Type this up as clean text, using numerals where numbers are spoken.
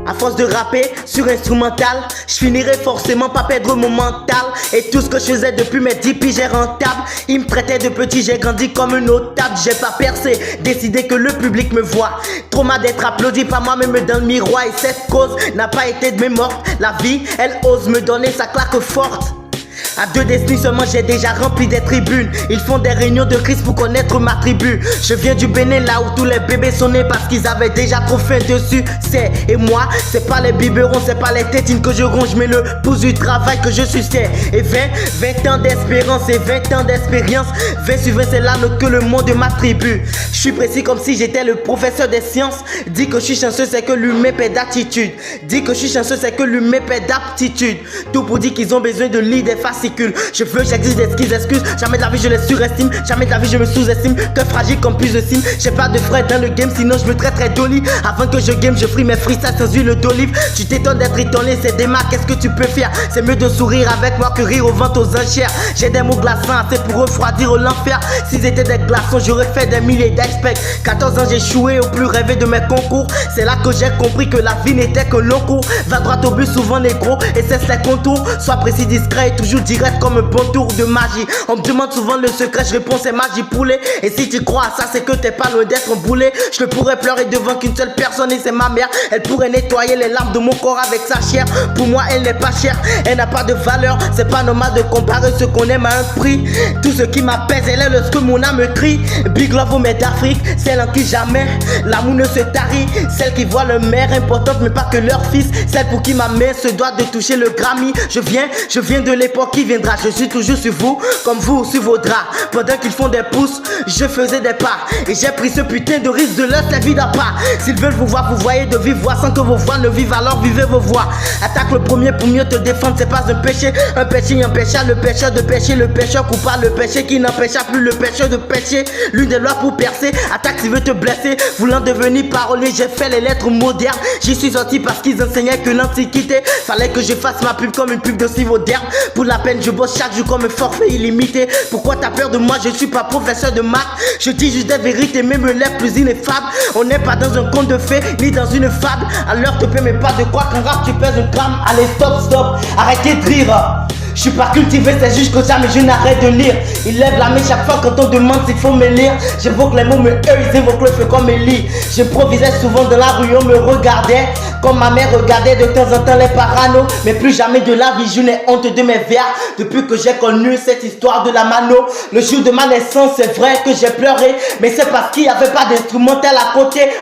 À force de rapper sur instrumental, je finirai forcément par perdre mon mental. Et tout ce que je faisais depuis mes 10 piges est rentable. Ils me traitaient de petit, j'ai grandi comme un notable. J'ai pas percé, décidé que le public me voit. Trop mal d'être applaudi par moi-même dans le miroir. Et cette cause n'a pas été de mes mortes. La vie, elle ose me donner sa claque forte. À 2 décennies seulement j'ai déjà rempli des tribunes. Ils font des réunions de crise pour connaître ma tribu. Je viens du Bénin là où tous les bébés sont nés parce qu'ils avaient déjà trop faim dessus. Et moi, c'est pas les biberons, c'est pas les tétines que je ronge, mais le pouce du travail que je suçais. Et 20 ans d'espérance et 20 ans d'expérience. 20 sur 20 c'est la note que le monde m'attribue. Je suis précis comme si j'étais le professeur des sciences. Dis que je suis chanceux c'est que l'humain paie d'attitude. Dis que je suis chanceux c'est que l'humain paie d'aptitude. Tout pour dire qu'ils ont besoin de lire des fascicules. Je veux, j'existe des excuses. Jamais de la vie je les surestime. Jamais de la vie je me sous-estime. Que fragile comme plus de cime. J'ai pas de frais dans le game, sinon je me traiterais d'oli. Avant que je game, je fris mes freestyles sans huile d'olive. Tu t'étonnes d'être étonné, c'est des marques, qu'est-ce que tu peux faire? C'est mieux de sourire avec moi que rire aux ventes aux enchères. J'ai des mots glaçants assez pour refroidir l'enfer. S'ils étaient des glaçons, j'aurais fait des milliers d'expects. 14 ans j'ai échoué au plus rêvé de mes concours. C'est là que j'ai compris que la vie n'était que long cours. Va droit au but, souvent négro, et cesse les contours. Sois précis, discret et toujours direct comme un bon tour de magie. On me demande souvent le secret, je réponds c'est magie poulet. Et si tu crois à ça, c'est que t'es pas loin d'être un boulet. Je ne pourrais pleurer devant qu'une seule personne et c'est ma mère. Elle pourrait nettoyer les larmes de mon corps avec sa chair. Pour moi elle n'est pas chère, elle n'a pas de valeur. C'est pas normal de comparer ce qu'on aime à un prix. Tout ce qui m'apaise, elle est lorsque mon âme crie. Big love aux mères d'Afrique, celle en qui jamais l'amour ne se tarit. Celle qui voit leur mère importante mais pas que leur fils. Celle pour qui ma main se doit de toucher le Grammy. Je viens de l'époque qui viendra. Je suis toujours sur vous, comme vous sur vos draps. Pendant qu'ils font des pouces, je faisais des pas. Et j'ai pris ce putain de risque de leur servir d'appât. S'ils veulent vous voir, vous voyez de vive voix sans que vos voix ne vivent, alors vivez vos voix. Attaque le premier pour mieux te défendre, c'est pas un péché. Un péché empêcha le pécheur de pécher, le pécheur coupable, le péché qui n'empêcha plus le pécheur de pécher. L'une des lois pour percer, attaque s'il veut te blesser. Voulant devenir parolier, j'ai fait les lettres modernes. J'y suis sorti parce qu'ils enseignaient que l'antiquité. Fallait que je fasse ma pub comme une pub de sirop d'herbe. Pour la peine, je bosse chaque jour comme un forfait illimité. Pourquoi t'as peur de moi? Je suis pas professeur de maths. Je dis juste des vérités, même les plus ineffables. On n'est pas dans un conte de fées, ni dans une fable. Alors te permets pas de croire qu'un rap tu pèses un gramme. Allez stop, arrêtez de rire. Je suis pas cultivé, c'est juste que jamais je n'arrête de lire. Il lève la main chaque fois quand on demande s'il faut me lire. J'évoque les mots, mais eux ils invoquent le feu comme Ellie. J'improvisais souvent dans la rue, on me regardait comme ma mère regardait de temps en temps les paranos. Mais plus jamais de la vie, je n'ai honte de mes vers. Depuis que j'ai connu cette histoire de la mano. Le jour de ma naissance, c'est vrai que j'ai pleuré, mais c'est parce qu'il n'y avait pas d'instrumental à côté.